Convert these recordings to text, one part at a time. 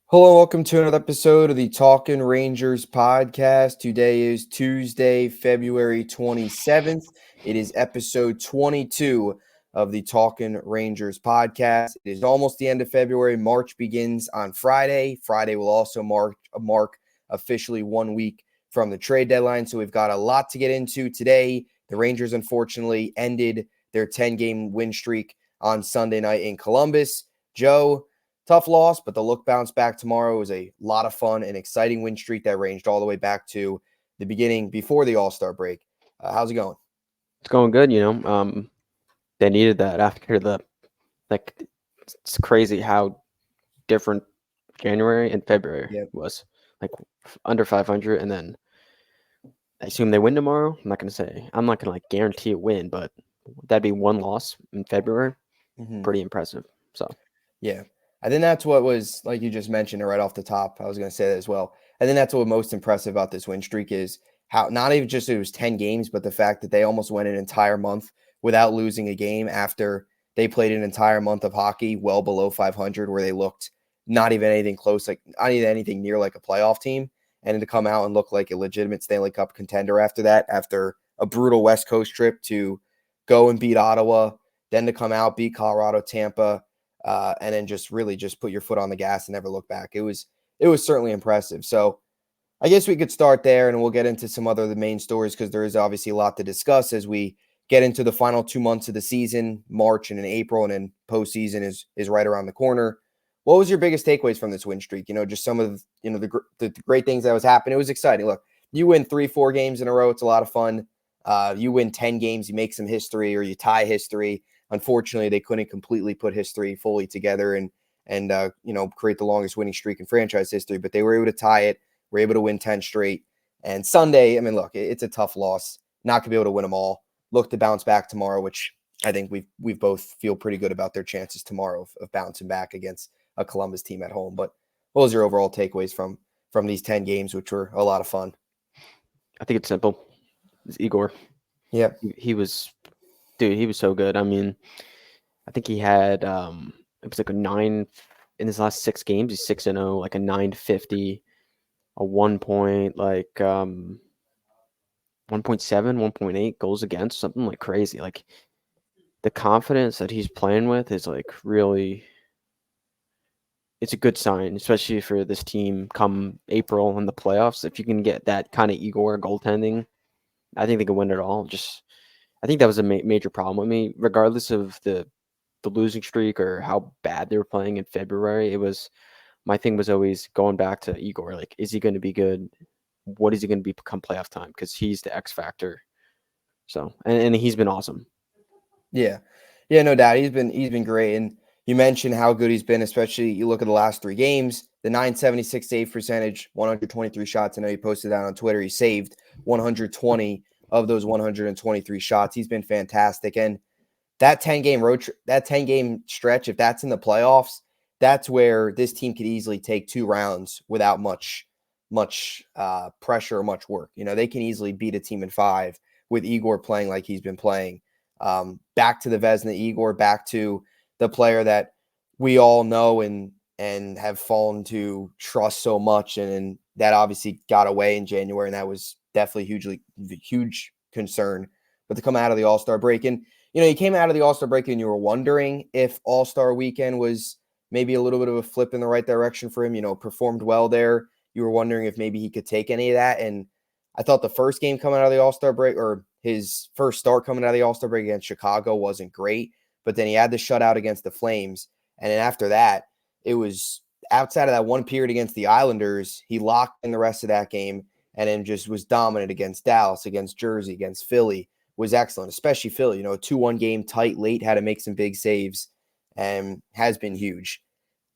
Hello, welcome to another episode of the Talking Rangers podcast. Today is Tuesday, February 27th. It is episode 22 of the Talking Rangers podcast. It is almost the end of February. March begins on Friday. Friday will also mark officially 1 week from the trade deadline. So we've got a lot to get into today. The Rangers unfortunately ended their 10-game win streak on Sunday night in Columbus. Joe, tough loss, but the look bounce back tomorrow was a lot of fun, an exciting win streak that ranged all the way back to the beginning before the All-Star break. How's it going? It's going good, they needed that after it's crazy how different January and February Yeah. was. Like under 500, and then I assume they win tomorrow. I'm not gonna guarantee a win, but that'd be one loss in February. Pretty impressive. So Yeah. I think that's what was, like you just mentioned it right off the top. I was going to say that as well. I think that's what most impressive about this win streak is how not even just it was 10 games, but the fact that they almost went an entire month without losing a game after they played an entire month of hockey well below 500, where they looked not even anything close, like not even anything near like a playoff team. And to come out and look like a legitimate Stanley Cup contender after that, after a brutal West Coast trip to go and beat Ottawa, then to come out, beat Colorado, Tampa, and then just really just put your foot on the gas and never look back. It was certainly impressive. So I guess we could start there, and we'll get into some other of the main stories because there is obviously a lot to discuss as we get into the final 2 months of the season, March and in April, and then postseason is right around the corner. What was your biggest takeaways from this win streak? Just some of the great things that was happening. It was exciting. Look, you win 3-4 games in a row, it's a lot of fun. You win 10 games, you make some history, or you tie history. Unfortunately, they couldn't completely put history fully together and create the longest winning streak in franchise history, but they were able to tie it. Were able to win 10 straight. And Sunday, I mean, look, it's a tough loss. Not going to be able to win them all. Look to bounce back tomorrow, which I think we've both feel pretty good about their chances tomorrow of bouncing back against a Columbus team at home. But what was your overall takeaways from these 10 games, which were a lot of fun? I think it's simple. It's Igor. Yeah. He was so good. I mean, I think he had it was like a 9 in his last 6 games. He's 6-0, like a 950, a 1.7, 1.8 goals against, something like crazy. Like the confidence that he's playing with is like really, it's a good sign, especially for this team come April in the playoffs. If you can get that kind of Igor goaltending, I think they can win it all. I think that was a major problem with me, regardless of the losing streak or how bad they were playing in February. My thing was always going back to Igor. Like, is he going to be good? What is he going to be come playoff time? Because he's the X factor. So, and he's been awesome. Yeah. Yeah, no doubt. He's been great. And you mentioned how good he's been, especially you look at the last 3 games, the 976 save percentage, 123 shots. I know you posted that on Twitter. He saved 120 of those 123 shots. He's been fantastic. And that 10-game stretch, if that's in the playoffs, that's where this team could easily take 2 rounds without much pressure or much work. They can easily beat a team in 5 with Igor playing like he's been playing. Back to the Vezina Igor, back to the player that we all know and have fallen to trust so much, and that obviously got away in January, and that was definitely huge concern. But to come out of the All-Star break, and you came out of the All-Star break and you were wondering if All-Star weekend was maybe a little bit of a flip in the right direction for him. Performed well there. You were wondering if maybe he could take any of that, and I thought the first game coming out of the All-Star break, or his first start coming out of the All-Star break against Chicago, wasn't great, but then he had the shutout against the Flames. And then after that, it was outside of that one period against the Islanders, he locked in the rest of that game and then just was dominant against Dallas, against Jersey, against Philly, was excellent, especially Philly. A 2-1 game, tight, late, had to make some big saves, and has been huge.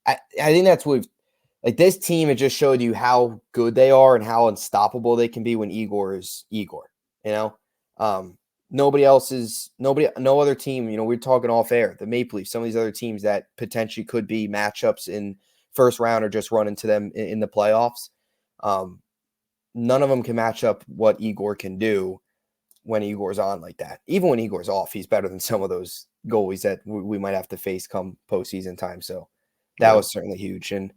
I think that's what like this team, it just showed you how good they are and how unstoppable they can be when Igor is Igor. No other team, we're talking off air, the Maple Leafs, some of these other teams that potentially could be matchups in first round or just run into them in the playoffs. None of them can match up what Igor can do when Igor's on like that. Even when Igor's off, he's better than some of those goalies that we might have to face come postseason time. So that was certainly huge. And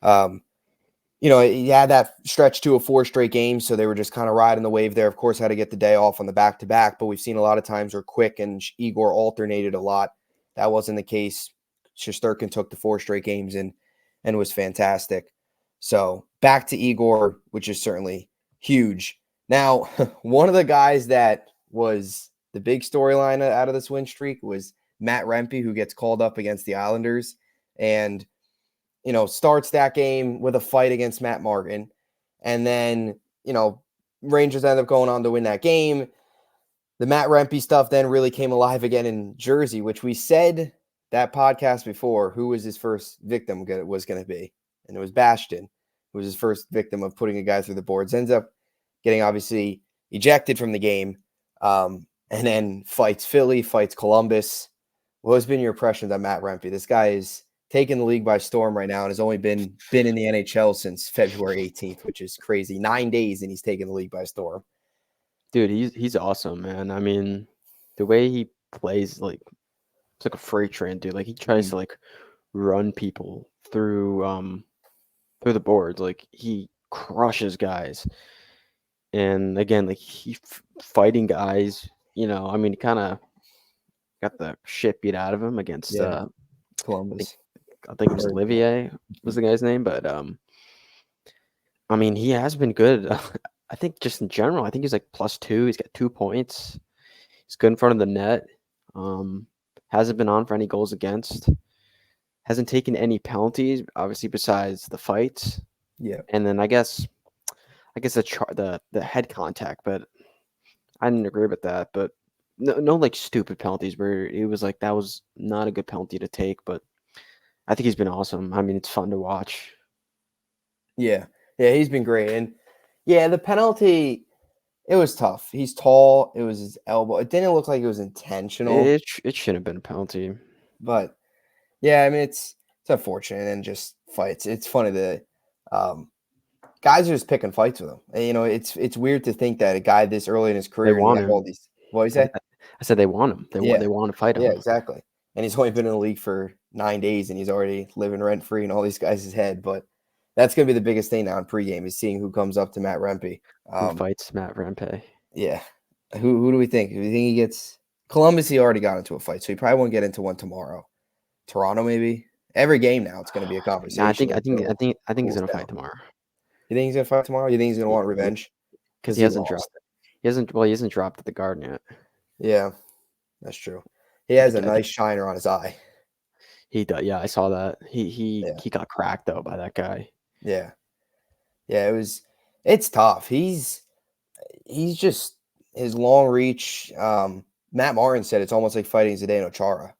He had that stretch to a 4 straight games, so they were just kind of riding the wave there. Of course, had to get the day off on the back-to-back, but we've seen a lot of times where Quick and Igor alternated a lot. That wasn't the case. Shesterkin took the 4 straight games and was fantastic. So back to Igor, which is certainly huge. Now, one of the guys that was the big storyline out of this win streak was Matt Rempe, who gets called up against the Islanders and starts that game with a fight against Matt Martin. And then, Rangers end up going on to win that game. The Matt Rempe stuff then really came alive again in Jersey, which we said that podcast before who was his first victim was going to be. And it was Bastion, who was his first victim of putting a guy through the boards. Ends up getting obviously ejected from the game, and then fights Philly, fights Columbus. What has been your impressions on Matt Rempe? This guy is taking the league by storm right now and has only been in the NHL since February 18th, which is crazy. 9 days and he's taking the league by storm. Dude, he's awesome, man. I mean, the way he plays, like, it's like a freight train, dude. Like, he tries to like run people through the boards. Like, he crushes guys. And again, like, he fighting guys, I mean, he kind of got the shit beat out of him against Columbus. I think it was Olivier was the guy's name, but I mean, he has been good. I think just in general, I think he's like +2. He's got 2 points. He's good in front of the net. Hasn't been on for any goals against. Hasn't taken any penalties, obviously, besides the fights. Yeah. And then I guess the head contact, but I didn't agree with that. But no like stupid penalties where it was like that was not a good penalty to take. But I think he's been awesome. I mean, it's fun to watch. Yeah, he's been great. And yeah, the penalty, it was tough. He's tall. It was his elbow. It didn't look like it was intentional. It shouldn't have been a penalty. But yeah, I mean, it's unfortunate and just fights. It's funny that guys are just picking fights with him. And, it's weird to think that a guy this early in his career, They want him. all these. What do you say? I said they want him. They want to fight him. Yeah, exactly. And he's only been in the league for 9 days, and he's already living rent free in all these guys' head. But that's going to be the biggest thing now in pregame is seeing who comes up to Matt Rempe. Who fights Matt Rempe? Yeah. Who do we think? Do we think he gets Columbus? He already got into a fight, so he probably won't get into one tomorrow. Toronto, maybe. Every game now, it's going to be a conversation. No, I think he's going to fight tomorrow. You think he's going to fight tomorrow? You think he's going to want revenge? Because he hasn't dropped. He hasn't dropped at the Garden yet. Yeah, that's true. He has a nice shiner on his eye. He does. Yeah, I saw that. He got cracked though by that guy. Yeah. It's tough. He's just his long reach. Matt Martin said it's almost like fighting Zdeno Chara,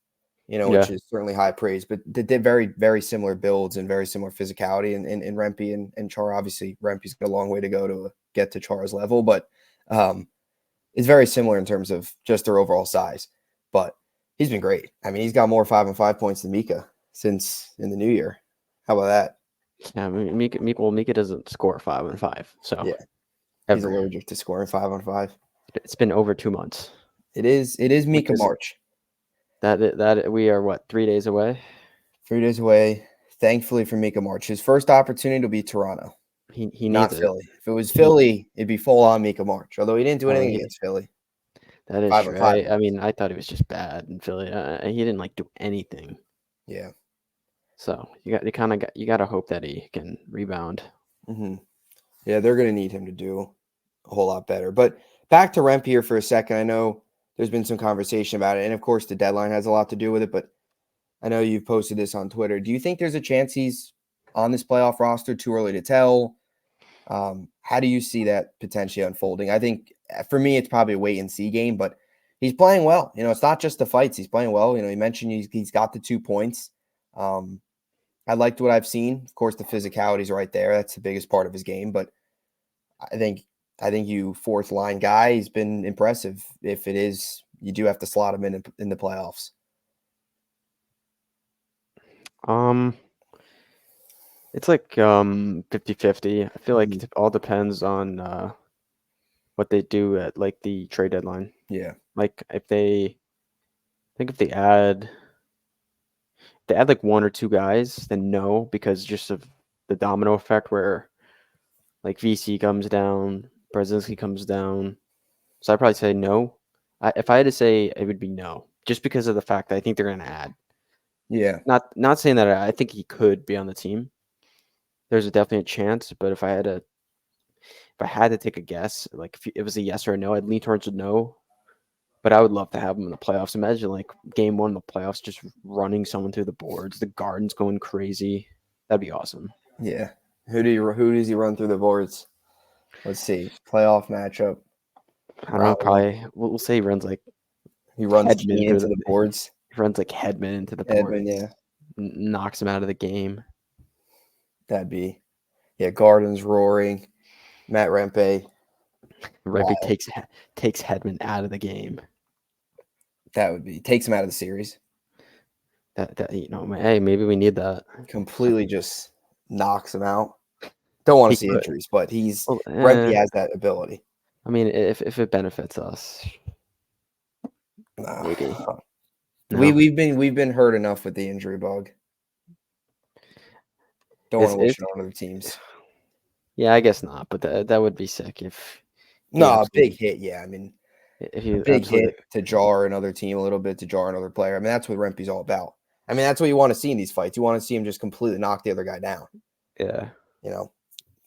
which is certainly high praise. But they did very, very similar builds and very similar physicality. And Rempe and Chara, obviously, Rempe's got a long way to go to get to Chara's level, but it's very similar in terms of just their overall size. But he's been great. I mean, he's got more 5-on-5 points than Mika since in the new year. How about that? Yeah, I mean, Mika doesn't score 5-on-5, so yeah, he's allergic to scoring 5-on-5. It's been over 2 months. It is Mika March. That we are what, 3 days away? 3 days away. Thankfully for Mika March, his first opportunity will be Toronto. He needs not Philly. If it was Philly, it'd be full on Mika March. Although he didn't do anything against Philly. That is true. I mean, I thought he was just bad in Philly. He didn't do anything. Yeah. So you got to hope that he can rebound. Mm-hmm. Yeah, they're going to need him to do a whole lot better. But back to Rempe here for a second. I know there's been some conversation about it, and of course the deadline has a lot to do with it. But I know you've posted this on Twitter. Do you think there's a chance he's on this playoff roster? Too early to tell. How do you see that potentially unfolding? I think for me, it's probably a wait and see game, but he's playing well. It's not just the fights. He's playing well. He mentioned he's got the 2 points. I liked what I've seen. Of course, the physicality is right there. That's the biggest part of his game. But I think you fourth line guy, he's been impressive. If it is, you do have to slot him in the playoffs. It's like 50-50. I feel like it all depends on what they do at the trade deadline. Yeah. Like if they add 1 or 2 guys, then no, because just of the domino effect where like VC comes down, Brzezinski comes down. So I'd probably say no. If I had to say, it would be no, just because of the fact that I think they're going to add. Yeah. Not saying that I think he could be on the team. There's definitely a chance, but if I had to take a guess, like if it was a yes or a no, I'd lean towards a no. But I would love to have him in the playoffs. Imagine like game one of the playoffs, just running someone through the boards, the Garden's going crazy. That'd be awesome. Yeah. Who does he run through the boards? Let's see. Playoff matchup. I don't know. Probably we'll say he runs like He runs Hedman Keen through into the boards. He runs like Hedman into the board, Edmund, yeah. knocks him out of the game. That'd be, yeah, Garden's roaring. Matt Rempe. Rempe Wow. takes Hedman out of the game. That would be, takes him out of the series. That hey, maybe we need that. Completely just knocks him out. Don't want to see could. injuries, but Rempe has that ability. I mean, if it benefits us, Nah. maybe. No? We've been hurt enough with the injury bug. Don't want to wish it on other teams. Yeah, I guess not, but that would be sick if. No, a big hit. Yeah, I mean, if he a big hit to jar another team a little bit, to jar another player. I mean, that's what Rempe's all about. I mean, that's what you want to see in these fights. You want to see him just completely knock the other guy down. Yeah.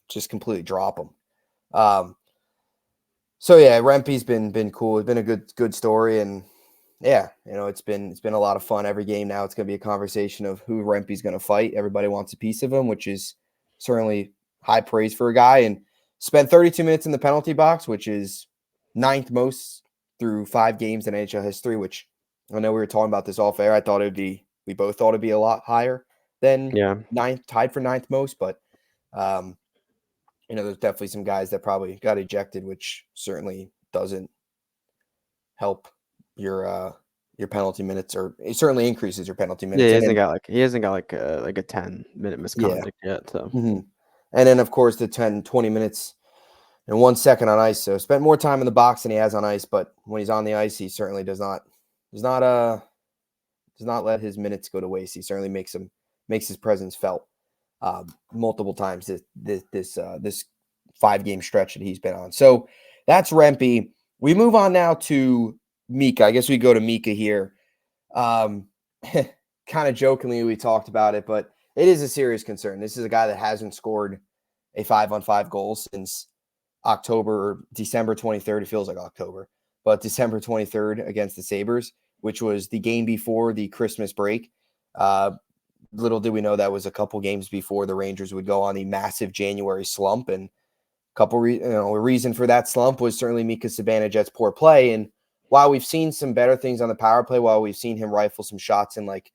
Just completely drop him. So yeah, Rempe's been cool. It's been a good story, and yeah, it's been a lot of fun. Every game now, it's going to be a conversation of who Rempe's going to fight. Everybody wants a piece of him, which is certainly high praise for a guy. And spent 32 minutes in the penalty box, which is 9th most through 5 games in NHL history. Which I know we were talking about this off air. We both thought it'd be a lot higher than 9th, tied for 9th most, but there's definitely some guys that probably got ejected, which certainly doesn't help your penalty minutes, or it certainly increases your penalty minutes. Yeah, he hasn't got like a 10-minute misconduct yet. So, and then of course the 10-20 minutes and 1 second on ice. So spent more time in the box than he has on ice, but when he's on the ice, he certainly does not let his minutes go to waste. He certainly makes his presence felt multiple times this 5-game stretch that he's been on. So that's Rempe. We move on now to Mika. I guess we go to Mika here. Kind of jokingly, we talked about it, but it is a serious concern. This is a guy that hasn't scored a 5-on-5 goal since October or December 23rd. It feels like October, but December 23rd against the Sabres, which was the game before the Christmas break. Little did we know that was a couple games before the Rangers would go on the massive January slump, and a reason for that slump was certainly Mika Zibanejad's poor play. And while we've seen some better things on the power play, while we've seen him rifle some shots, and like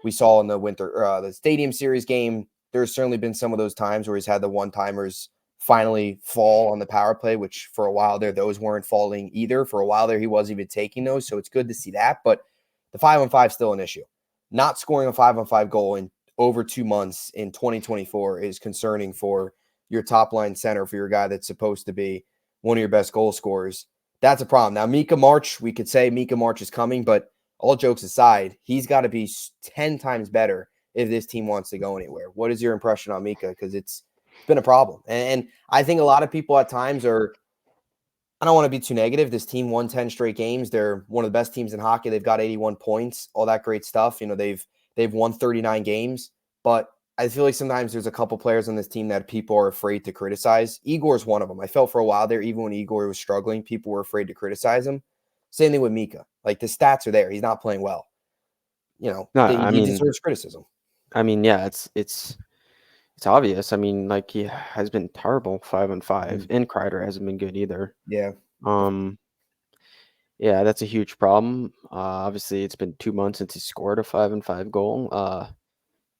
we saw in the Stadium Series game, there's certainly been some of those times where he's had the one-timers finally fall on the power play, which for a while there, those weren't falling either. For a while there, he wasn't even taking those. So it's good to see that. But the 5-on-5 is still an issue. Not scoring a 5-on-5 goal in over 2 months in 2024 is concerning for your top line center, for your guy that's supposed to be one of your best goal scorers. That's a problem. Now, Mika March, we could say Mika March is coming, but all jokes aside, he's got to be 10 times better if this team wants to go anywhere. What is your impression on Mika? Because it's been a problem. And I think a lot of people at times I don't want to be too negative. This team won 10 straight games. They're one of the best teams in hockey. They've got 81 points, all that great stuff. They've won 39 games, but I feel like sometimes there's a couple players on this team that people are afraid to criticize. Igor's one of them. I felt for a while there, even when Igor was struggling, people were afraid to criticize him. Same thing with Mika. Like, the stats are there. He's not playing well. He deserves criticism. I mean, yeah, it's obvious. I mean, like, he has been terrible 5-on-5, and Kreider hasn't been good either. Yeah. Yeah, that's a huge problem. Obviously, it's been 2 months since he scored a 5-on-5 goal.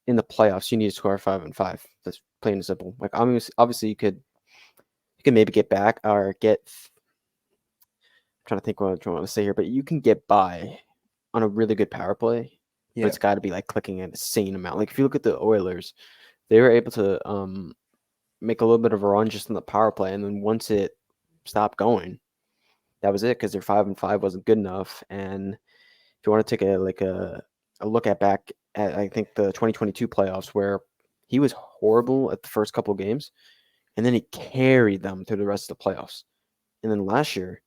In the playoffs, you need to score a 5-on-5. That's plain and simple. Like, obviously, you could maybe get back or get. I'm trying to think what I want to say here, but you can get by on a really good power play. Yeah. But it's got to be like clicking an insane amount. Like, if you look at the Oilers, they were able to make a little bit of a run just in the power play, and then once it stopped going, that was it, because their 5-on-5 wasn't good enough. And if you want to take a look back at, I think, the 2022 playoffs, where He was horrible at the first couple games, and then he carried them through the rest of the playoffs. And then last year,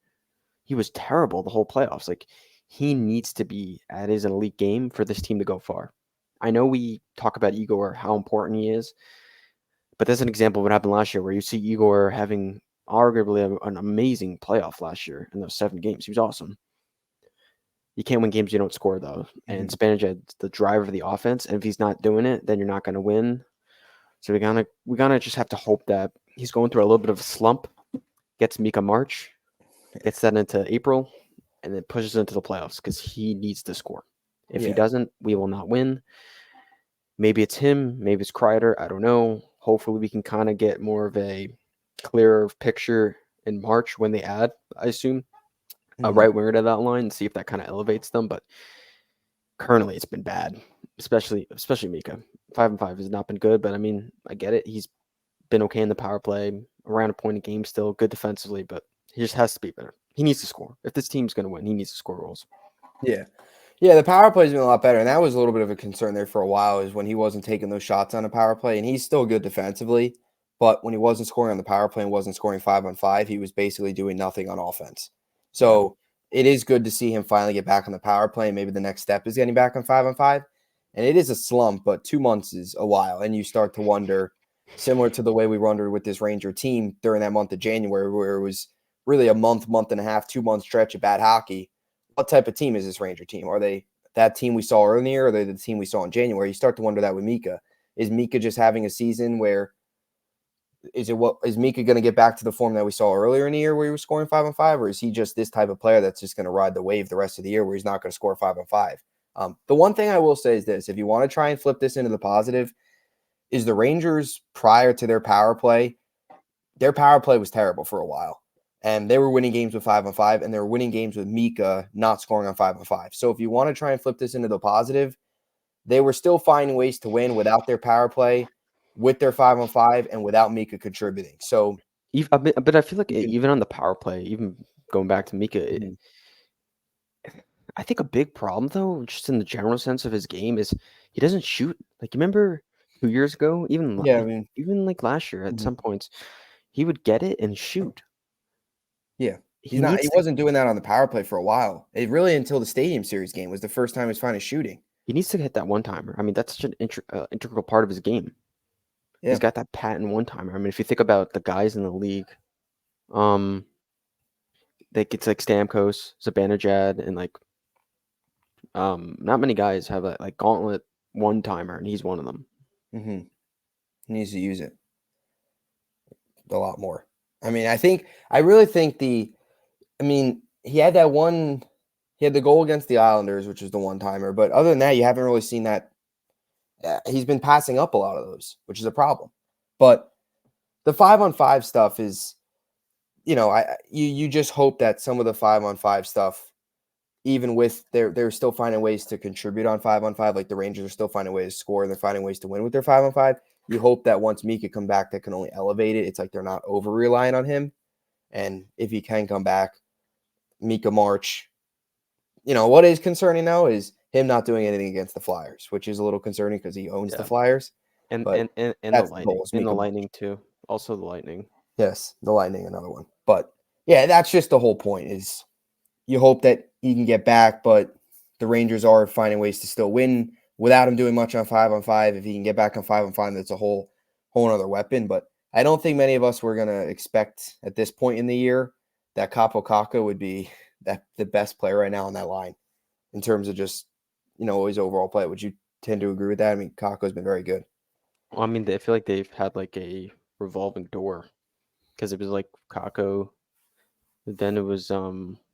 he was terrible the whole playoffs. Like, he needs to be at his elite game for this team to go far. I know we talk about Igor, how important he is, but that's an example of what happened last year, where you see Igor having arguably an amazing playoff last year in those 7 games. He was awesome. You can't win games you don't score, though. And Zibanejad's the driver of the offense, and if he's not doing it, then you're not going to win. So we gotta just have to hope that he's going through a little bit of a slump, gets Mika March, gets that into April, and then pushes into the playoffs because he needs to score. If he doesn't, we will not win. Maybe it's him, maybe it's Kreider, I don't know. Hopefully we can kind of get more of a clearer picture in March when they add, I assume, a right winger to that line and see if that kind of elevates them. But currently it's been bad, especially Mika. 5-5 has not been good, but I mean, I get it. He's been okay in the power play, around a point a game still, good defensively, but he just has to be better. He needs to score. If this team's going to win, he needs to score goals. Yeah. Yeah, the power play's been a lot better, and that was a little bit of a concern there for a while, is when he wasn't taking those shots on a power play, and he's still good defensively, but when he wasn't scoring on the power play and wasn't scoring 5-on-5, he was basically doing nothing on offense. So it is good to see him finally get back on the power play, and maybe the next step is getting back on 5-on-5. And it is a slump, but 2 months is a while, and you start to wonder, similar to the way we wondered with this Ranger team during that month of January, where it was really a month and a half, 2-month stretch of bad hockey. What type of team is this Ranger team? Are they that team we saw earlier, or are they the team we saw in January? You start to wonder that with Mika. Is Mika just having a season where is Mika going to get back to the form that we saw earlier in the year where he was scoring 5-on-5, or is he just this type of player that's just going to ride the wave the rest of the year where he's not going to score 5-on-5? The one thing I will say is this: if you want to try and flip this into the positive, is the Rangers prior to their power play was terrible for a while. And they were winning games with 5-on-5, and they were winning games with Mika not scoring on 5-on-5. So if you want to try and flip this into the positive, they were still finding ways to win without their power play, with their 5-on-5, and without Mika contributing. So, but I feel like even on the power play, even going back to Mika, I think a big problem, though, just in the general sense of his game, is he doesn't shoot. Like, you remember 2 years ago, even like last year at some points, he would get it and shoot. Yeah. He wasn't doing that on the power play for a while. It really, until the Stadium Series game, was the first time he was finally shooting. He needs to hit that one-timer. I mean, that's such an integral part of his game. Yeah. He's got that patent one-timer. I mean, if you think about the guys in the league, it's like Stamkos, Zibanejad, and like not many guys have a like gauntlet one-timer, and he's one of them. He needs to use it a lot more. I mean, he had the goal against the Islanders, which is the one-timer. But other than that, you haven't really seen that. He's been passing up a lot of those, which is a problem. But the 5-on-5 stuff is, you just hope that some of the 5-on-5 stuff, even with they're still finding ways to contribute on 5-on-5, like the Rangers are still finding ways to score and they're finding ways to win with their 5-on-5. You hope that once Mika come back, that can only elevate it. It's like they're not over relying on him. And if he can come back, Mika March, what is concerning though is him not doing anything against the Flyers, which is a little concerning because he owns the Flyers. And the Lightning. And the Lightning too. Also the Lightning. Yes, the Lightning, another one. But yeah, that's just the whole point, is you hope that he can get back, but the Rangers are finding ways to still win without him doing much on 5-on-5. If he can get back on 5-on-5, that's a whole other weapon. But I don't think many of us were going to expect at this point in the year that Kaapo Kakko would be the best player right now on that line in terms of just, his overall play. Would you tend to agree with that? I mean, Kakko's been very good. Well, I mean, I feel like they've had like a revolving door, because it was like Kakko, then it was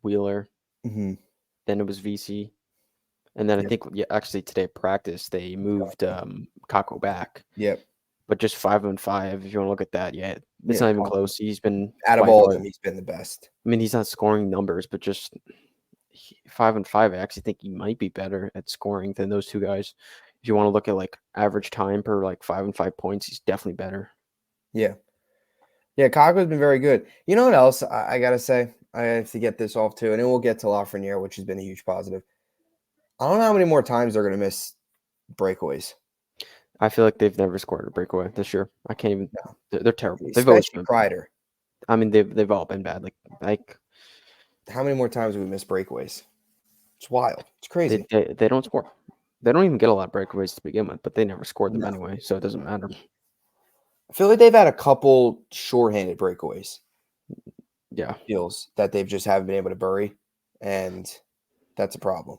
Wheeler, then it was VC, and then I think actually today at practice they moved Kakko back. Yep. But just 5-on-5, if you want to look at that, it's not even close. He's been out of all of them, he's been the best. I mean, he's not scoring numbers, but just 5-on-5, I actually think he might be better at scoring than those two guys. If you want to look at like average time per like 5-on-5 points, he's definitely better. Yeah. Yeah, Kakko's been very good. You know what else I got to say? I have to get this off too, and then we'll get to Lafreniere, which has been a huge positive. I don't know how many more times they're going to miss breakaways. I feel like they've never scored a breakaway this year. I can't even. No. They're terrible. They've always Especially been. Kreider. I mean, they've all been bad. Like How many more times have we missed breakaways? It's wild. It's crazy. they don't score. They don't even get a lot of breakaways to begin with, but they never scored them No. anyway, so it doesn't matter. I feel like they've had a couple shorthanded breakaways. Yeah. Feels that they've just haven't been able to bury, and that's a problem.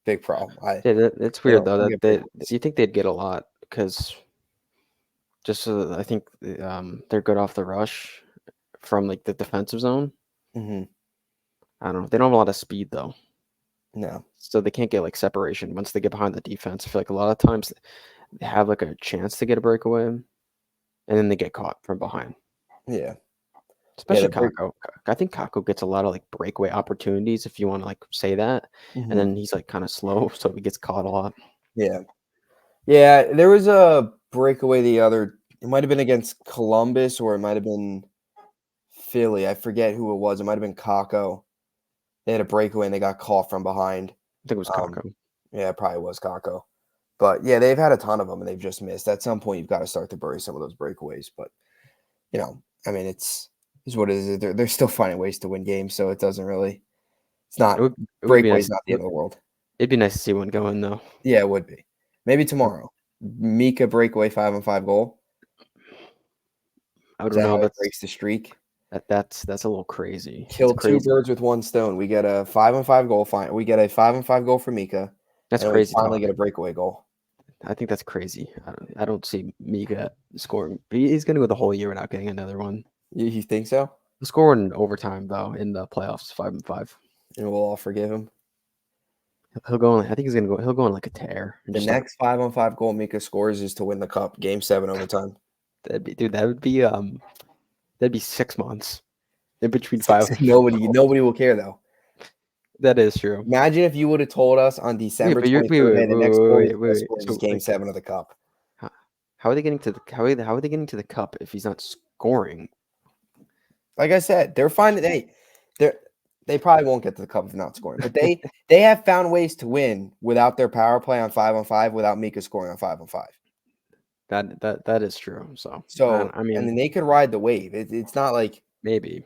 Big problem. It's They weird don't though that get they breakaways. you think they'd get a lot because just I think they're good off the rush from like the defensive zone. Mm-hmm. I don't know. They don't have a lot of speed though, No. so they can't get like separation once they get behind the defense. I feel like a lot of times they have like a chance to get a breakaway, and then they get caught from behind. Yeah. Especially Kako. I think Kako gets a lot of like breakaway opportunities, if you want to like say that. Mm-hmm. And then he's like kind of slow, so he gets caught a lot. Yeah. Yeah. There was a breakaway it might have been against Columbus or it might have been Philly. I forget who it was. It might have been Kako. They had a breakaway and they got caught from behind. I think it was Kako. Yeah, it probably was Kako. But yeah, they've had a ton of them and they've just missed. At some point, you've got to start to bury some of those breakaways. But, I mean, it's what it is. They're still finding ways to win games. So it doesn't really, it's not, It would be breakaway's nice. not the end of the world. It'd be nice to see one go in though. Yeah, it would be. Maybe tomorrow. Mika breakaway 5-on-5 goal. I don't Is that know. how it That's breaks the streak? that's a little crazy. Kill It's two crazy. birds with one stone. We get a 5-on-5 goal. We get a 5-on-5 goal for Mika. That's and crazy. We finally get a breakaway goal. I think that's crazy. I don't see Mika scoring. He's gonna go the whole year without getting another one. You think so? He'll score in overtime though in the playoffs, 5-5. And we'll all forgive him. He'll go on. I think he's gonna go. He'll go on like a tear. The next 5-on-5 goal Mika scores is to win the cup. Game 7 overtime. That would be 6 months in between 5. Nobody will care though. That is true. Imagine if you would have told us on December 23rd, hey, the next goal is Game 7 of the cup. How are they getting to the how are they getting to the cup if he's not scoring? Like I said, they're finding they probably won't get to the cup if not scoring, but they have found ways to win without their power play on 5-on-5 without Mika scoring on 5-on-5. That is true. So I mean, and then they could ride the wave. It's not like maybe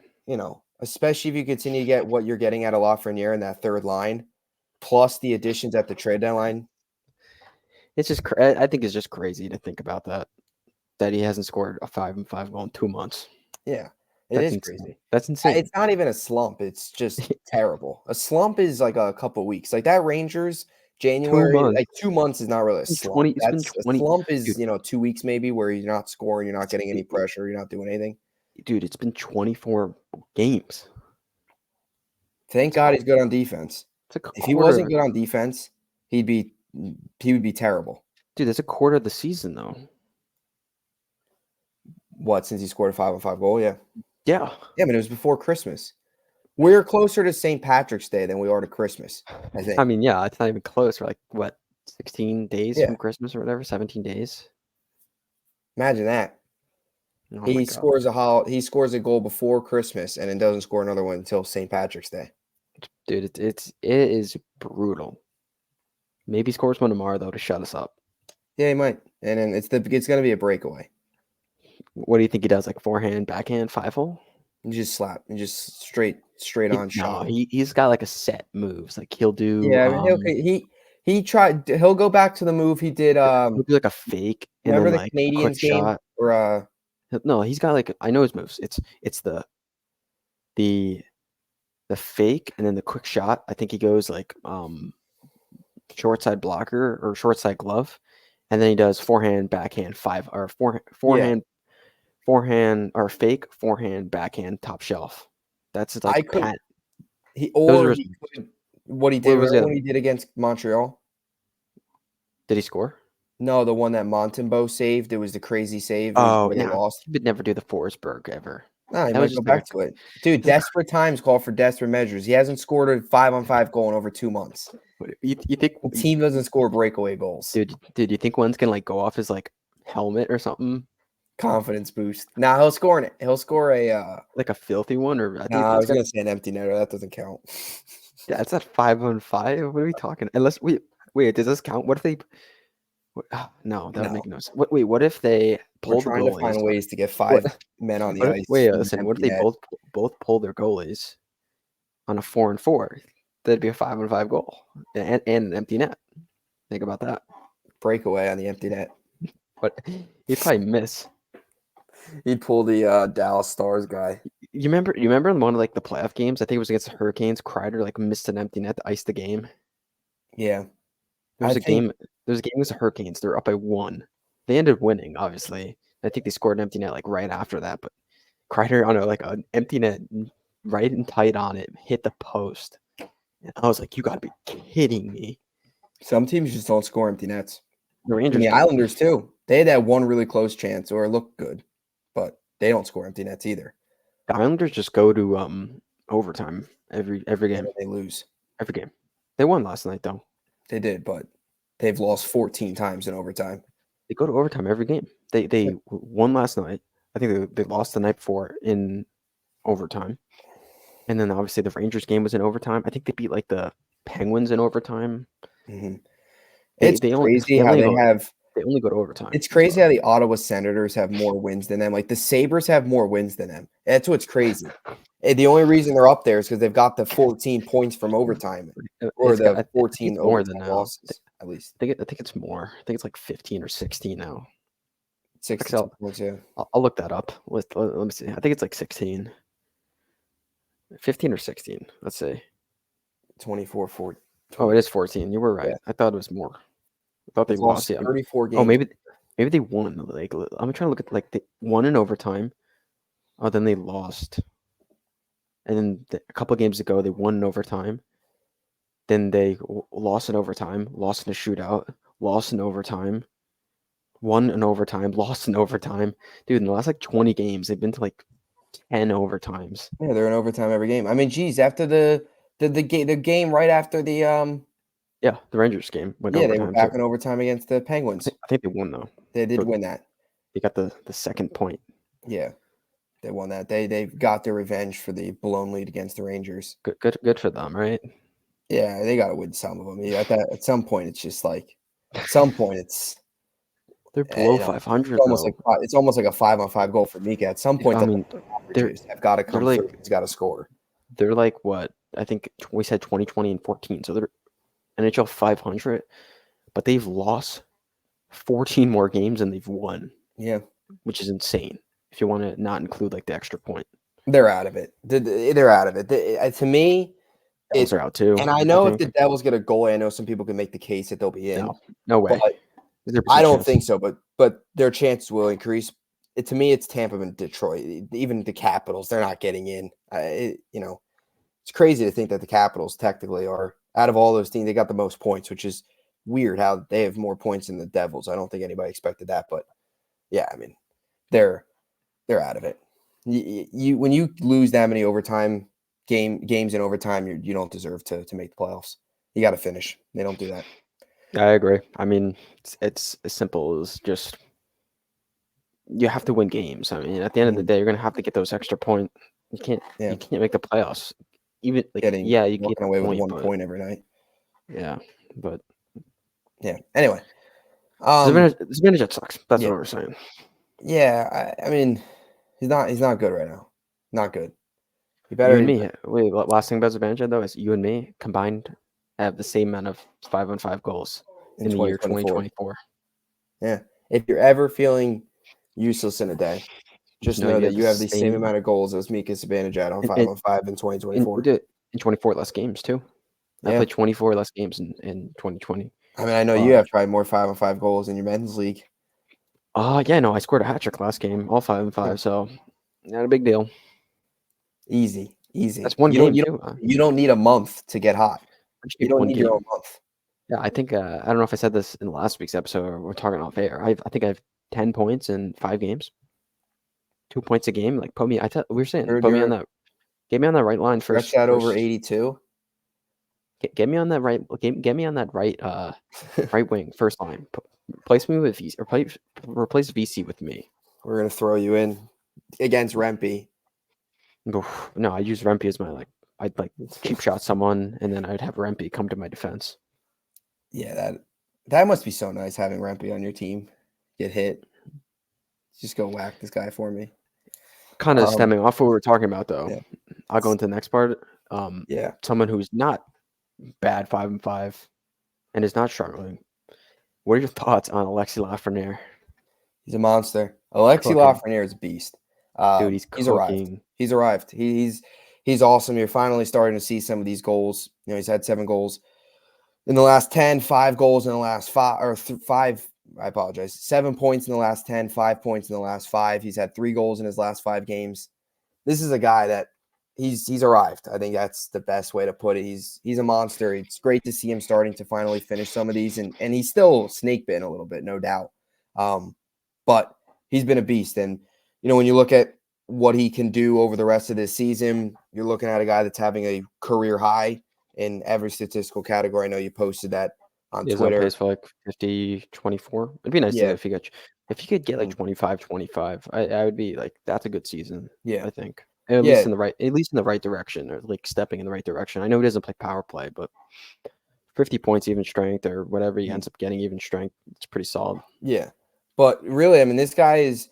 especially if you continue to get what you're getting out of Lafreniere in that third line, plus the additions at the trade deadline. It's just I think it's just crazy to think about that he hasn't scored a 5-on-5 goal in 2 months. Yeah. That's insane. Crazy. That's insane. It's not even a slump. It's just terrible. A slump is like a couple weeks. Like that Rangers January, 2 months. like 2 months is not really a slump. It's been 20. A slump is 2 weeks maybe where you're not scoring, you're not getting any pressure, you're not doing anything. Dude, it's been 24 games. Thank God he's good on defense. If he wasn't good on defense, he would be terrible. Dude, that's a quarter of the season though. What, since he scored a 5-on-5 goal? Yeah. Yeah. Yeah, but it was before Christmas. We're closer to St. Patrick's Day than we are to Christmas, I think. I mean, yeah, it's not even close. We're like, what, 16 days from Christmas or whatever? 17 days? Imagine that. Oh he scores a goal before Christmas and then doesn't score another one until St. Patrick's Day. Dude, it is brutal. Maybe he scores one tomorrow though to shut us up. Yeah, he might. And then it's going to be a breakaway. What do you think he does? Like forehand, backhand, 5-hole? You just slap. You just straight on shot. No, he's got like a set moves. Like he'll do. Yeah, he'll go back to the move he did. He'll do like a fake. Remember and then, the like, Canadiens game? Shot. Or no, he's got like, I know his moves. It's the fake and then the quick shot. I think he goes like short side blocker or short side glove, and then he does forehand, backhand, forehand or fake forehand, backhand, top shelf. That's like what he did when he did against Montreal. Did he score? No, the one that Montembeault saved. It was the crazy save. Where they lost. He would never do the Forsberg ever. No, he might go back to it. Dude, desperate times call for desperate measures. He hasn't scored a 5-on-5 goal in over 2 months. You think the team doesn't score breakaway goals? Dude, you think one's gonna like go off his like helmet or something? Confidence boost. Nah, he'll score in it. He'll score a like a filthy one, or I was gonna say an empty netter. That doesn't count. Yeah, it's not 5-on-5. What are we talking? Unless wait, does this count? What if they? No, that would No. make no sense. Wait, what if they We're pull the trying to goalies? find ways to get What? 5 men on the What if, ice wait, in an listen. What if empty they net. both pull their goalies on a 4-4? That'd be a 5-on-5 goal and an empty net. Think about that. Breakaway on the empty net. But he'd probably miss. He'd pull the Dallas Stars guy. You remember in one of like the playoff games? I think it was against the Hurricanes. Kreider like missed an empty net to ice the game. Yeah. There was a game. There was a game against the Hurricanes. They were up by 1. They ended up winning, obviously. I think they scored an empty net like right after that. But Kreider on like an empty net, right and tight on it, hit the post. And I was like, "You got to be kidding me!" Some teams just don't score empty nets. The And Rangers. the did. Islanders too. They had that one really close chance or it looked good, but they don't score empty nets either. The Islanders just go to overtime every game. They lose. Every game. They won last night though. They did, but they've lost 14 times in overtime. They go to overtime every game. They won last night. I think they lost the night before in overtime. And then obviously the Rangers game was in overtime. I think they beat like the Penguins in overtime. Mm-hmm. It's crazy how they only go to overtime. It's crazy how the Ottawa Senators have more wins than them. Like the Sabres have more wins than them. That's what's crazy. And the only reason they're up there is because they've got the 14 points from overtime or the 14 more than losses, at least. I think it's more. I think it's like 15 or 16 now. 16 points, yeah. I'll look that up. Let me see. I think it's like 16. 15 or 16. Let's say 24, 14. Oh, it is 14. You were right. Yeah. I thought it was more. I thought they lost. 34 games. Oh, maybe they won. Like I'm trying to look at like they won in overtime. Oh, then they lost. And then a couple of games ago, they won in overtime. Then they lost in overtime, lost in a shootout, lost in overtime, won in overtime, lost in overtime. Dude, in the last like 20 games, they've been to like 10 overtimes. Yeah, they're in overtime every game. I mean, geez, after the game right after the the Rangers game went overtime. Yeah, they were back in overtime against the Penguins. I think they won though. They did win that. They got the second point. Yeah. They won that. They got their revenge for the blown lead against the Rangers. Good for them, right? Yeah, they got to win some of them. Yeah, at some point, it's just like at some point they're below 500. It's almost like a 5-on-5 goal for Mika. At some point, I mean, they have got to come through. He's got to score. They're like what I think we said 2020 and 14. So they're NHL 500, but they've lost 14 more games than they've won. Yeah, which is insane. If you want to not include like the extra point, they're out of it. They're out of it. To me, Devils are out too. And I know if the Devils get a goal, I know some people can make the case that they'll be in. No way. I don't think so. But their chances will increase. To me, it's Tampa and Detroit. Even the Capitals, they're not getting in. It's crazy to think that the Capitals technically are out of all those teams. They got the most points, which is weird. How they have more points than the Devils. I don't think anybody expected that, but yeah, I mean, they're out of it. You when you lose that many overtime games in overtime, you don't deserve to make the playoffs. You got to finish. They don't do that. I agree. I mean, it's as simple as just you have to win games. I mean, at the end of the day, you're gonna have to get those extra points. You can't make the playoffs. Even like you get away with 1 point every night. Yeah, but yeah. Anyway, Zibanejad sucks. That's what we're saying. Yeah, I mean, he's not good right now. Not good. You and me. Wait, last thing about Zibanejad though is you and me combined have the same amount of 5-on-5 goals in the year 2024. Yeah. If you're ever feeling useless in a day, just know that you have the same amount of goals as Mika Zibanejad on 5-on-5 in 2024. We did in 24 less games too. I played 24 less games in 2020. I mean, I know you have probably more 5-on-5 goals in your men's league. I scored a hat trick last game, all 5-on-5, so not a big deal. Easy. That's one game. You don't need a month to get hot. You don't need your own month. Yeah, I think I don't know if I said this in last week's episode or we're talking off air. I think I have 10 points in 5 games. 2 points a game. Like put me. We were saying put me on that. Get me on that right line first. Stretch that over 82. Get me on that right. Get me on that right. Right wing first line. Replace me with VC. Replace VC with me. We're gonna throw you in against Rempe. No, I use Rempe as my I'd cheap shot someone and then I'd have Rempe come to my defense. Yeah, That must be so nice having Rempe on your team get hit. Just go whack this guy for me. Kind of stemming off what we were talking about, though. Yeah. I'll go into the next part. Yeah. Someone who's not bad 5-5 and is not struggling. What are your thoughts on Alexis Lafreniere? He's a monster. Alexis Cooking. Lafreniere is a beast. Dude, he's He's arrived. cooking. He's arrived. He's awesome. You're finally starting to see some of these goals. He's had 7 goals in the last 10, 5 goals in the last 5, or 5. I apologize. 7 points in the last 10, 5 points in the last 5. He's had 3 goals in his last 5 games. This is a guy that he's arrived. I think that's the best way to put it. He's a monster. It's great to see him starting to finally finish some of these, and he's still snake bitten a little bit, no doubt. But he's been a beast. And when you look at what he can do over the rest of this season, you're looking at a guy that's having a career high in every statistical category. I know you posted that on He's Twitter. on pace for like 50, 24. It'd be nice Yeah. if he could get like 25, 25. I would be like, that's a good season. Yeah. I think at least in the right direction, or like stepping in the right direction. I know he doesn't play power play, but 50 points even strength or whatever he ends up getting even strength, it's pretty solid. Yeah. But really, I mean, this guy is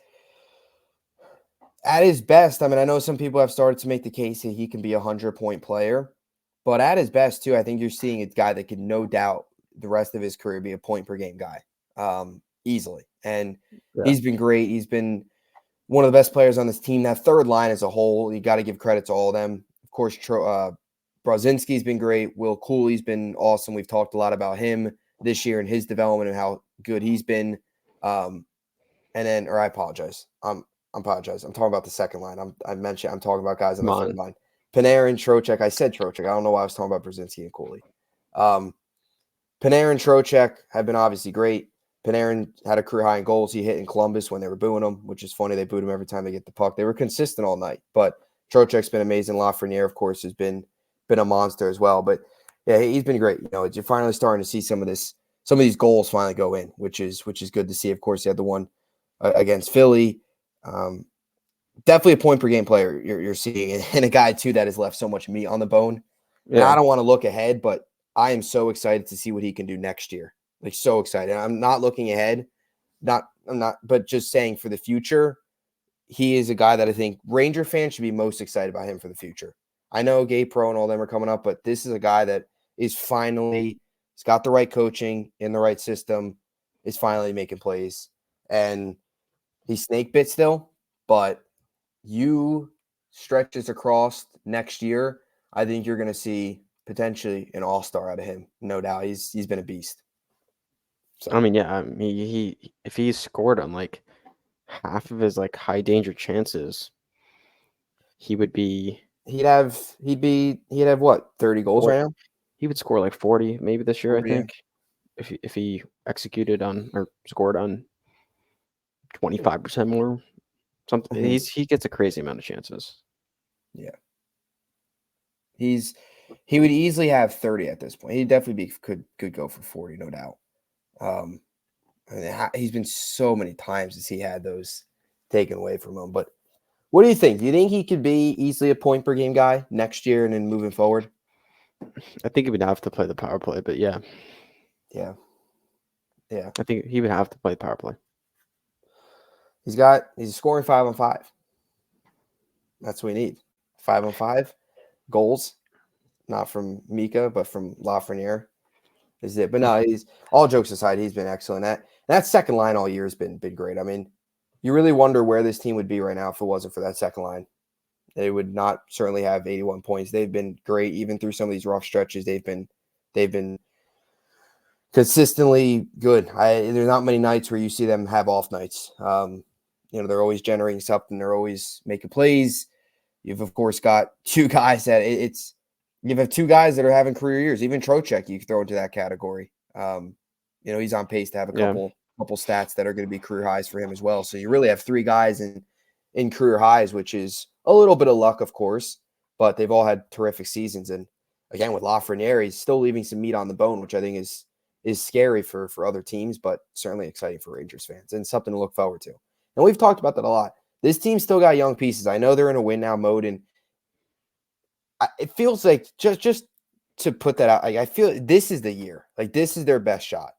at his best. I mean, I know some people have started to make the case that he can be a 100-point player, but at his best too, I think you're seeing a guy that can no doubt the rest of his career be a point per game guy, easily. And he's been great. He's been one of the best players on this team. That third line as a whole, you got to give credit to all of them. Of course, Brodzinski's been great. Will Cooley's been awesome. We've talked a lot about him this year and his development and how good he's been. And then, or I apologize. I apologize. I'm talking about the second line. I'm talking about guys on the third line. Panarin, Trocheck. I said Trocheck. I don't know why I was talking about Brodzinski and Cooley. Panarin, Trocheck have been obviously great. Panarin had a career high in goals he hit in Columbus when they were booing him, which is funny. They booed him every time they get the puck. They were consistent all night, but Trocheck's been amazing. Lafreniere, of course, has been a monster as well. But yeah, he's been great. You're finally starting to see some of these goals finally go in, which is good to see. Of course, he had the one against Philly. Definitely a point per game player you're seeing, and a guy too that has left so much meat on the bone. Yeah. And I don't want to look ahead, but I am so excited to see what he can do next year. Like, so excited. I'm not looking ahead. But just saying for the future, he is a guy that I think Ranger fans should be most excited about him for the future. I know Gabe Pro and all them are coming up, but this is a guy that is finally, he's got the right coaching in the right system, is finally making plays. And he's snake bit still, but you stretch this across next year, I think you're going to see potentially an all-star out of him. No doubt. He's been a beast. So. I mean, yeah, he if he scored on like half of his like high danger chances, he'd have what, 30 goals right now? He would score like 40 maybe this year, I think. Yeah. If he executed on or scored on 25% more. Something he gets a crazy amount of chances. Yeah. He would easily have 30 at this point. He definitely could go for 40, no doubt. He's been so many times as he had those taken away from him. But what do you think? Do you think he could be easily a point per game guy next year and then moving forward? I think he would have to play the power play, but yeah. Yeah. Yeah. I think he would have to play the power play. He's scoring 5-on-5. That's what we need. 5-on-5 goals, not from Mika, but from Lafreniere is it. But no, he's, all jokes aside, he's been excellent. That second line all year has been great. I mean, you really wonder where this team would be right now if it wasn't for that second line. They would not certainly have 81 points. They've been great even through some of these rough stretches. They've been consistently good. There's not many nights where you see them have off nights. They're always generating something. They're always making plays. You've of course got two guys that you have two guys that are having career years. Even Trocheck, you can throw into that category. He's on pace to have a couple stats that are going to be career highs for him as well. So you really have 3 guys in career highs, which is a little bit of luck, of course, but they've all had terrific seasons. And again, with Lafreniere, he's still leaving some meat on the bone, which I think is scary for other teams, but certainly exciting for Rangers fans and something to look forward to. And we've talked about that a lot. This team's still got young pieces. I know they're in a win now mode, and it feels like just to put that out, I feel this is the year. Like, this is their best shot.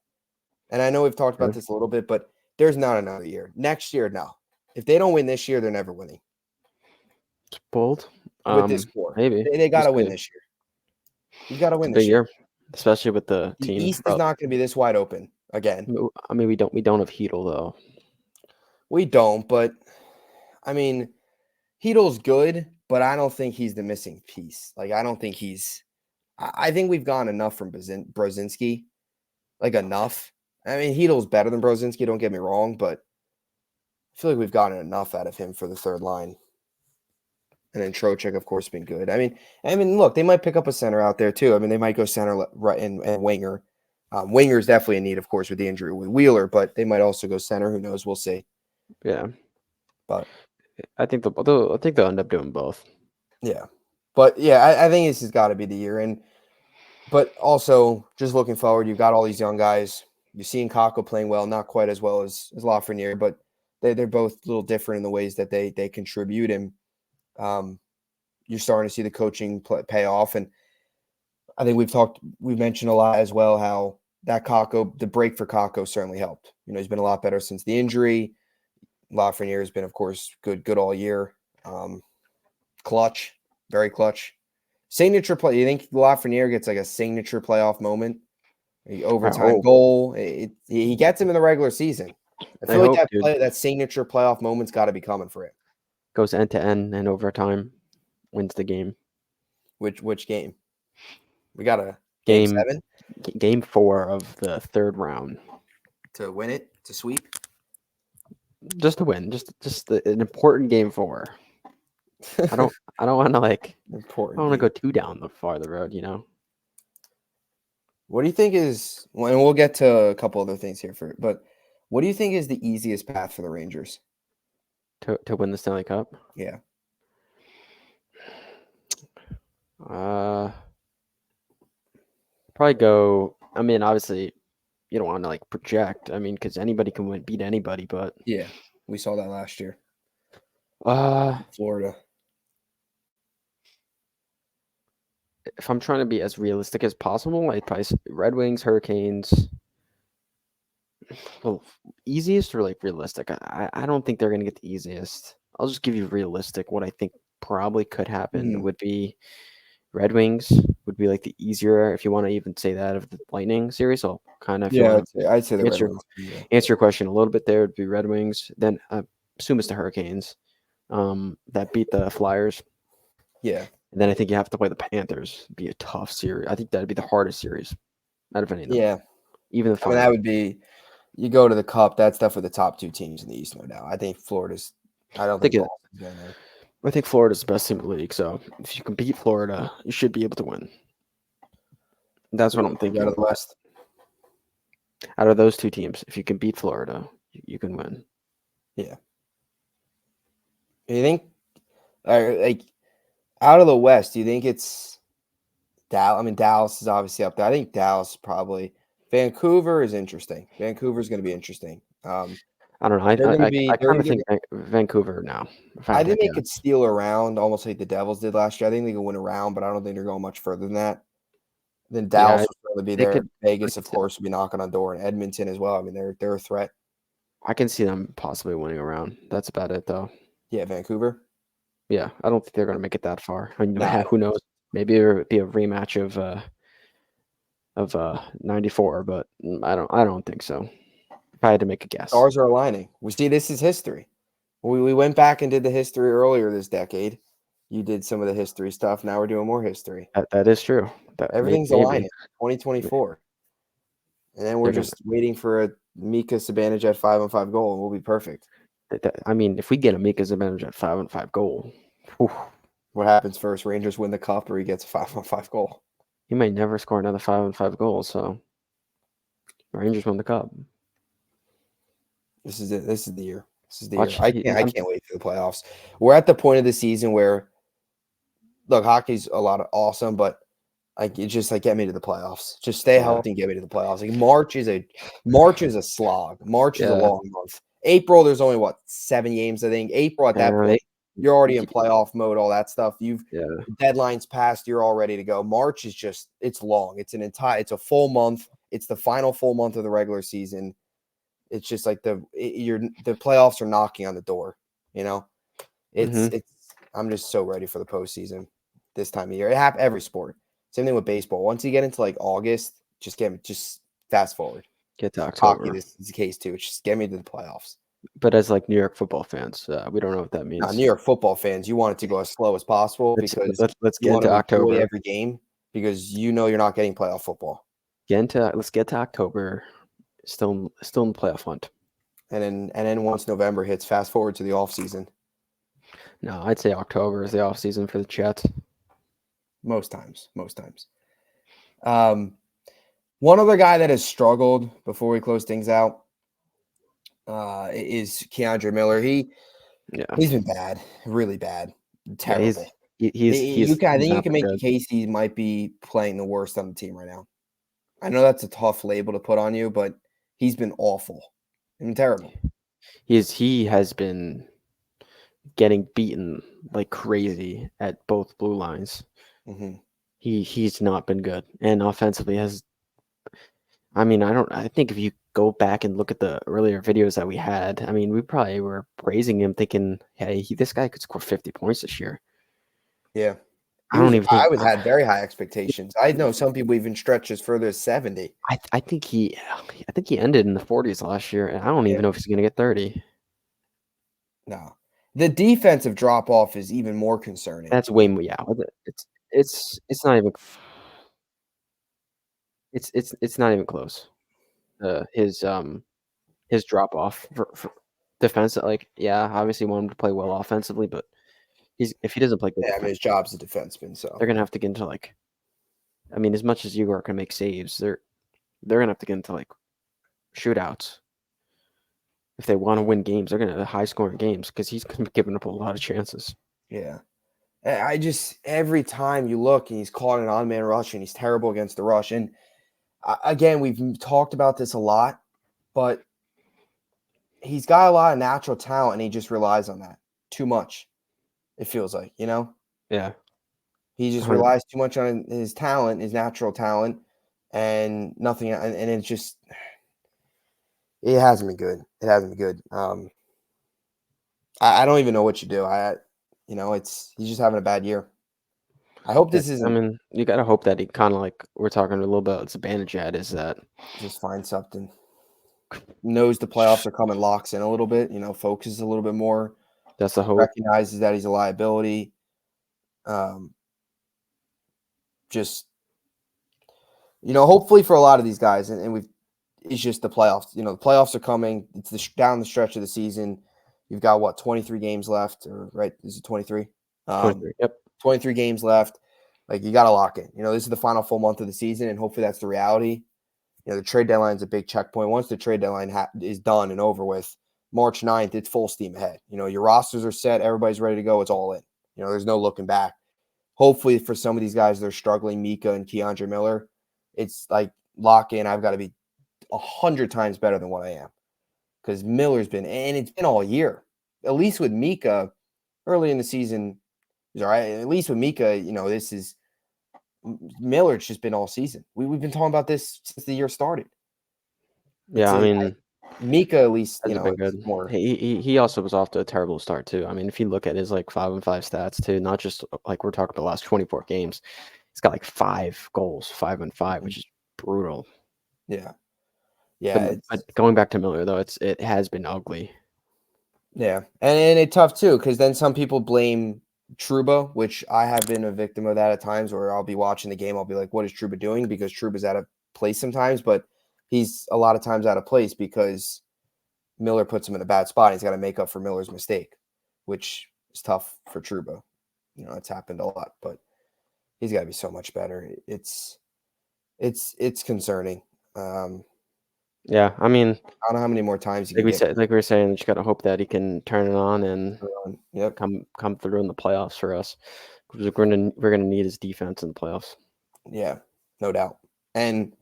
And I know we've talked about this a little bit, but there's not another year. Next year, no. If they don't win this year, they're never winning. It's bold. With this core. Maybe. They got to win this year. You got to win It's a this big year, especially with the The team. East is not going to be this wide open again. I mean, we don't have Heedle though. We don't, but I mean, Heedle's good, but I don't think he's the missing piece. Like, I don't think he's. I think we've gone enough from Brozinski, like enough. I mean, Heedle's better than Brozinski. Don't get me wrong, but I feel like we've gotten enough out of him for the third line. And then Trocheck, of course, been good. I mean, look, they might pick up a center out there too. I mean, they might go center right and winger. Winger is definitely in need, of course, with the injury with Wheeler, but they might also go center. Who knows? We'll see. Yeah, but I think they'll end up doing both. Yeah, but yeah, I think this has got to be the year. But also, just looking forward, you've got all these young guys. You're seeing Kakko playing well, not quite as well as Lafreniere, but they're both a little different in the ways that they contribute. And you're starting to see the coaching pay off. And I think we've mentioned a lot as well how that Kakko, the break for Kakko certainly helped. You know, he's been a lot better since the injury. Lafreniere has been, of course, good all year. Clutch, very clutch. Signature play. You think Lafreniere gets like a signature playoff moment? Overtime goal. He gets him in the regular season. I feel like that signature playoff moment's got to be coming for him. Goes end to end and overtime, wins the game. Which game? We got a game 7? Game 4 of the third round. To win it, to sweep? Just to win. Just an important game 4. I don't want to important. I don't want to go too down the farther road, you know. What do you think is? And we'll get to a couple other things here but what do you think is the easiest path for the Rangers to win the Stanley Cup? Yeah. Probably go. I mean, obviously, you don't want to project. I mean, because anybody can beat anybody, but yeah, we saw that last year. Florida. If I'm trying to be as realistic as possible, I'd probably say Red Wings, Hurricanes. Well, easiest or realistic? I don't think they're going to get the easiest. I'll just give you realistic. What I think probably could happen would be Red Wings would be the easier, if you want to even say that, of the Lightning series. I'll kind of I'd say the Red Wings. Answer your question a little bit there. Would be Red Wings. Then I assume it's the Hurricanes that beat the Flyers. Yeah. And then I think you have to play the Panthers. It'd be a tough series. I think that'd be the hardest series out of any of them. Yeah. Even the Flyers. I mean, that would be. You go to the Cup. That's definitely the top 2 teams in the East, no doubt. I think Florida's. I don't think Boston's going there. I think Florida's the best team in the league. So if you can beat Florida, you should be able to win. That's what I'm thinking. Out of the West. Out of those 2 teams, if you can beat Florida, you can win. Yeah. You think, out of the West, do you think it's Dallas? I mean, Dallas is obviously up there. I think Dallas probably. Vancouver is interesting. Vancouver's going to be interesting. I don't know. I kind of think Vancouver now. I think they could steal around almost like the Devils did last year. I think they could win around, but I don't think they're going much further than that. Then Dallas will probably be there. Vegas, of course, will be knocking on the door, and Edmonton as well. I mean, they're a threat. I can see them possibly winning around. That's about it, though. Yeah, Vancouver. Yeah, I don't think they're going to make it that far. I mean, who knows? Maybe it'll be a rematch of 94, but I don't think so. If I had to make a guess. Stars are aligning. We see this is history. We went back and did the history earlier this decade. You did some of the history stuff. Now we're doing more history. That is true. Everything's aligning. 2024. And then we're just waiting for a Mika Zibanejad 5-on-5 goal, and we'll be perfect. I mean, if we get a Mika Zibanejad 5-on-5 goal, what happens first? Rangers win the Cup, or he gets a 5-on-5 goal? He may never score another 5-on-5 goal, so Rangers won the Cup. This is it. This is the year. This is the year. I can't wait for the playoffs. We're at the point of the season where, look, hockey's a lot of awesome, but it's just get me to the playoffs. Just stay healthy and get me to the playoffs. March is a slog. March is a long month. April, there's only 7 games, I think. April at that point, You're already in playoff mode, all that stuff. Yeah. The deadline's passed. You're all ready to go. March is just, it's long. It's a full month. It's the final full month of the regular season. It's just like the playoffs are knocking on the door. Mhm. I'm just so ready for the postseason this time of year. It happens every sport. Same thing with baseball. Once you get into like August, just fast forward. Get to Hockey, October. this is the case too. It's just get me to the playoffs. But as like New York football fans, we don't know what that means. New York football fans, you want it to go as slow as possible because Let's you get want into to enjoy October. every game because you're not getting playoff football. Let's get to October. Still in the playoff hunt. And then once November hits, fast forward to the off season. No, I'd say October is the off season for the Jets. Most times. One other guy that has struggled before we close things out is Keandre Miller. He's been bad, really bad, terrible. I think you can make the case he might be playing the worst on the team right now. I know that's a tough label to put on you, but he's been awful and terrible. He has been getting beaten like crazy at both blue lines. Mm-hmm. He's not been good, and offensively I think if you go back and look at the earlier videos that we had, we probably were praising him, thinking, "Hey, this guy could score 50 points this year." Yeah, I had very high expectations. I know some people even stretch as further as 70. I think he ended in the 40s last year, and I don't even know if he's going to get 30. No, the defensive drop off is even more concerning. That's way more. Yeah, it's not even. It's not even close. His drop off for defense, obviously want him to play well offensively, but if he doesn't play good, his job's a defenseman, so they're gonna have to get into as much as Igor can make saves, they're gonna have to get into shootouts. If they want to win games, they're gonna have high scoring games because he's gonna be giving up a lot of chances. Yeah. I just, every time you look and he's caught an on-man rush and he's terrible against the rush. And again, we've talked about this a lot, but he's got a lot of natural talent and he just relies on that too much. It feels like, Yeah. He just relies too much on his talent, his natural talent, and nothing. And it's just, it hasn't been good. It hasn't been good. I don't even know what you do. He's just having a bad year. I hope this isn't. You got to hope that he kind of we're talking a little about Zibanejad is that just find something. Knows the playoffs are coming, locks in a little bit. Focuses a little bit more. That's the hope. Recognizes that he's a liability. Hopefully for a lot of these guys, and it's just the playoffs. The playoffs are coming. It's down the stretch of the season. You've got 23 games left, or right? Is it 23? 23. Yep. 23 games left. You got to lock in. This is the final full month of the season, and hopefully that's the reality. The trade deadline is a big checkpoint. Once the trade deadline is done and over with, March 9th, it's full steam ahead. Your rosters are set. Everybody's ready to go. It's all in. There's no looking back. Hopefully for some of these guys that are struggling, Mika and Keandre Miller, it's lock in. I've got to be 100 times better than what I am. Because Miller's been, and it's been all year. At least with Mika, early in the season, he's all right. At least with Mika, this is Miller's just been all season. We've been talking about this since the year started. Yeah, Mika at least hasn't been good. More. He also was off to a terrible start too. If you look at his 5-5 stats too, not just we're talking about the last 24 games, he's got 5 goals, 5-5, which is brutal. Yeah. Yeah. But going back to Miller though, it has been ugly. Yeah, and it's tough too because then some people blame Trouba, which I have been a victim of that at times where I'll be watching the game. I'll be like, what is Trouba doing? Because Trouba's out of place sometimes, but he's a lot of times out of place because Miller puts him in a bad spot. He's got to make up for Miller's mistake, which is tough for Trouba. It's happened a lot, but he's got to be so much better. It's concerning. Yeah, I don't know how many more times we were saying, you just got to hope that he can turn it on and come through in the playoffs for us. Because we're gonna need his defense in the playoffs. Yeah, no doubt. And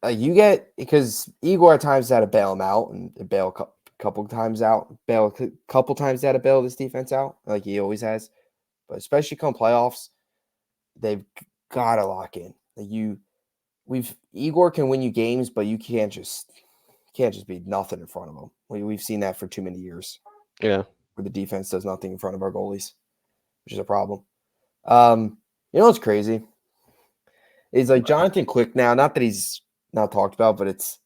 because Igor at times had to bail him out and bail couple times out to bail this defense out, like he always has. But especially come playoffs, they've got to lock in. Igor can win you games, but you can't just be nothing in front of him. We've seen that for too many years. Yeah. Where the defense does nothing in front of our goalies, which is a problem. You know what's crazy? Is like Jonathan Quick now, not that he's not talked about, but it's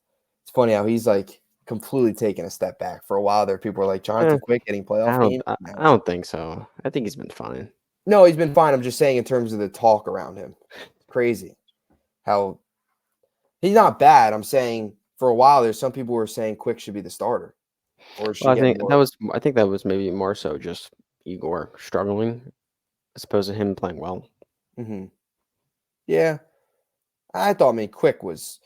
funny how he's like completely taken a step back. For a while there, people were like, Jonathan Quick getting playoff games? I don't think so. I think he's been fine. No, he's been fine. I'm just saying in terms of the talk around him. It's crazy how he's not bad. I'm saying for a while there's some people who were saying Quick should be the starter. Or should Well, get more. I think that was maybe more so just Igor struggling as opposed to him playing well. Mm-hmm. Yeah. I thought, Quick was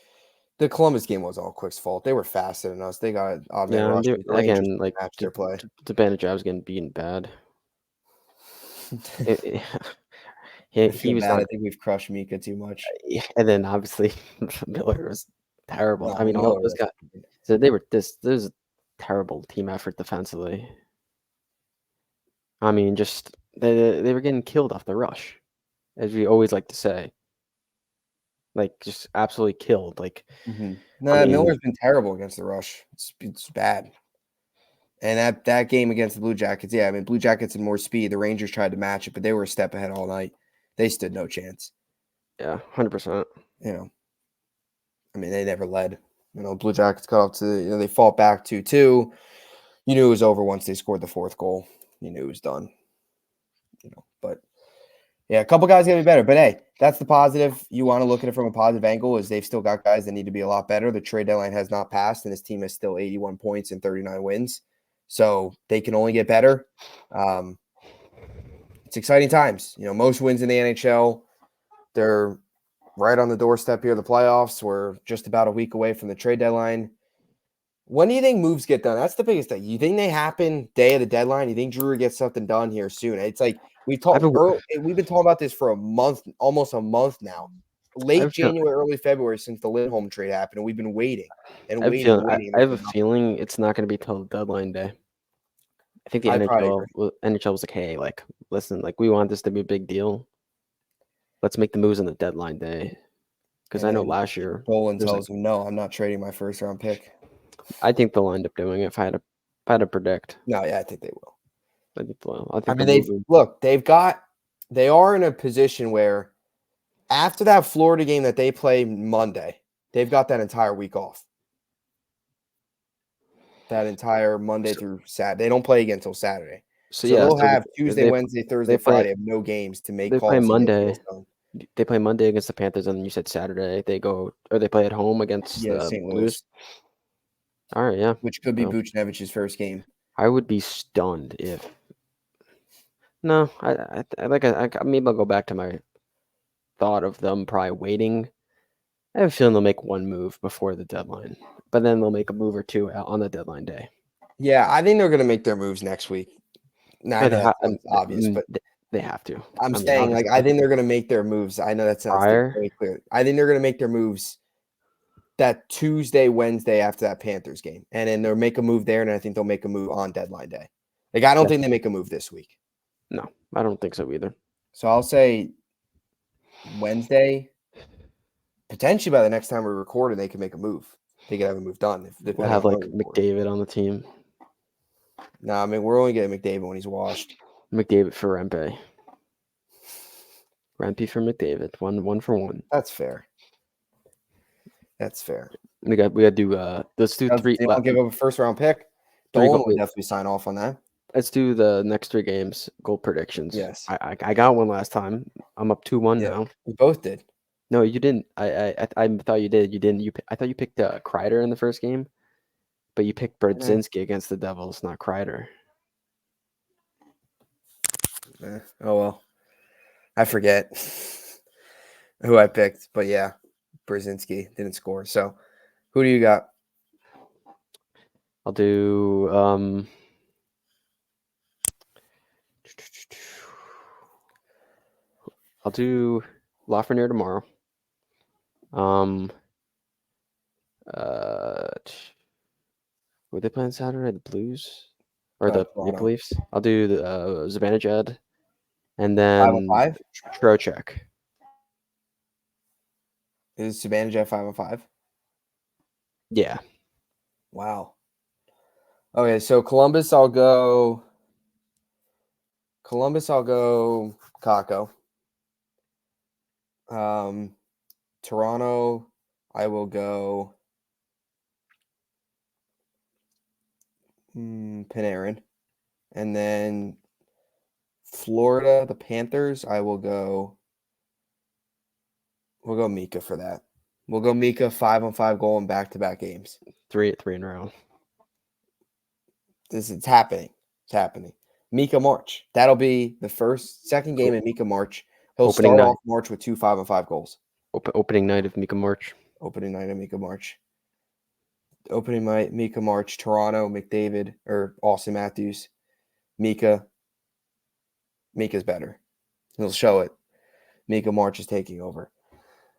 the Columbus game was all Quick's fault. They were faster than us. They got odd man rush. Again, like match their play. Zibanejad was getting beaten bad. I he was bad. not. I think we've crushed Mika too much. And then obviously Miller was terrible. No, I mean, all those guys. So this was a terrible team effort defensively. I mean, just they were getting killed off the rush, as we always like to say. Like just absolutely killed. Like Miller's been terrible against the rush. It's bad. And that game against the Blue Jackets, Blue Jackets had more speed. The Rangers tried to match it, but they were a step ahead all night. They stood no chance. Yeah, 100%. They never led. Blue Jackets got up to they fought back 2-2. You knew it was over once they scored the fourth goal. You knew it was done. But yeah, a couple guys got to be better. But hey, that's the positive. You want to look at it from a positive angle is they've still got guys that need to be a lot better. The trade deadline has not passed, and this team has still 81 points and 39 wins. So they can only get better. It's exciting times. Most wins in the NHL. They're right on the doorstep here of the playoffs. We're just about a week away from the trade deadline. When do you think moves get done? That's the biggest thing. You think they happen day of the deadline? You think Drew gets something done here soon? It's like we've been talking about this for a month, almost a month now. Late January, early February since the Lindholm trade happened, and we've been waiting and waiting. I have a feeling it's not going to be till deadline day. I think the NHL was like, hey, like, listen, like, we want this to be a big deal. Let's make the moves on the deadline day. Because I know last year, Dolan tells him, no, I'm not trading my first round pick. I think they'll end up doing it if I had to predict. No, yeah, I think they will. I think they are in a position where after that Florida game that they play Monday, they've got that entire week off. That entire Monday through Saturday. They don't play again until Saturday. So they'll have Tuesday, Wednesday, Thursday, Friday of no games to make calls. They play Monday. They play Monday against the Panthers, and then you said Saturday they play at home against the St. Louis. Blues. All right, yeah. Which could be Buchnevich's first game. I would be stunned if. No, maybe I'll go back to my thought of them probably waiting. I have a feeling they'll make one move before the deadline, but then they'll make a move or two on the deadline day. Yeah, I think they're going to make their moves next week. I know that's obvious, but they have to. I think they're going to make their moves. I know that sounds very clear. I think they're going to make their moves that Tuesday, Wednesday after that Panthers game, and then they'll make a move there, and I think they'll make a move on deadline day. Like I don't think they make a move this week. No, I don't think so either. So I'll say Wednesday. Potentially by the next time we record, they can make a move. They could have a move done. We'll have like McDavid on the team. No, we're only getting McDavid when he's washed. McDavid for Rempe. Rempe for McDavid. One for one. That's fair. We got to do let's do three. I'll give up a first round pick. Dolan would definitely sign off on that. Let's do the next 3 games goal predictions. Yes. I got one last time. I'm up 2-1 now. We both did. No, you didn't. I thought you did. You didn't. I thought you picked Kreider in the first game, but you picked Brzezinski against the Devils, not Kreider. Oh well, I forget who I picked, but yeah, Brzezinski didn't score. So, who do you got? I'll do Lafreniere tomorrow. Were they playing Saturday? The Blues or the Toronto. Maple Leafs? I'll do the Zibanejad, and 5 on then 5. Trocheck. Is Zibanejad 5 on 5? Yeah. Wow. Okay, so Columbus, I'll go Kako. Toronto, I will go Panarin. And then Florida, the Panthers, we'll go Mika for that. We'll go Mika 5 on 5 goal in back-to-back games. Three in a row. It's happening. It's happening. Mika March. That'll be the second game in Mika March. He'll Opening start night. off March with 2 5 on 5 goals. Opening night of Mika March. Opening night of Mika March. Opening night, Mika March, Toronto, McDavid, or Austin Matthews. Mika's better. He'll show it. Mika March is taking over.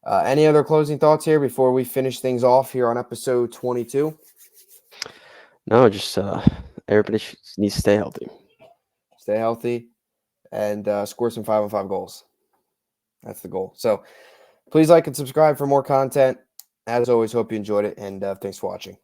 Any other closing thoughts here before we finish things off here on episode 22? No, just everybody needs to stay healthy. Stay healthy and score some 5 on 5 goals. That's the goal. So please like and subscribe for more content. As always, hope you enjoyed it, and thanks for watching.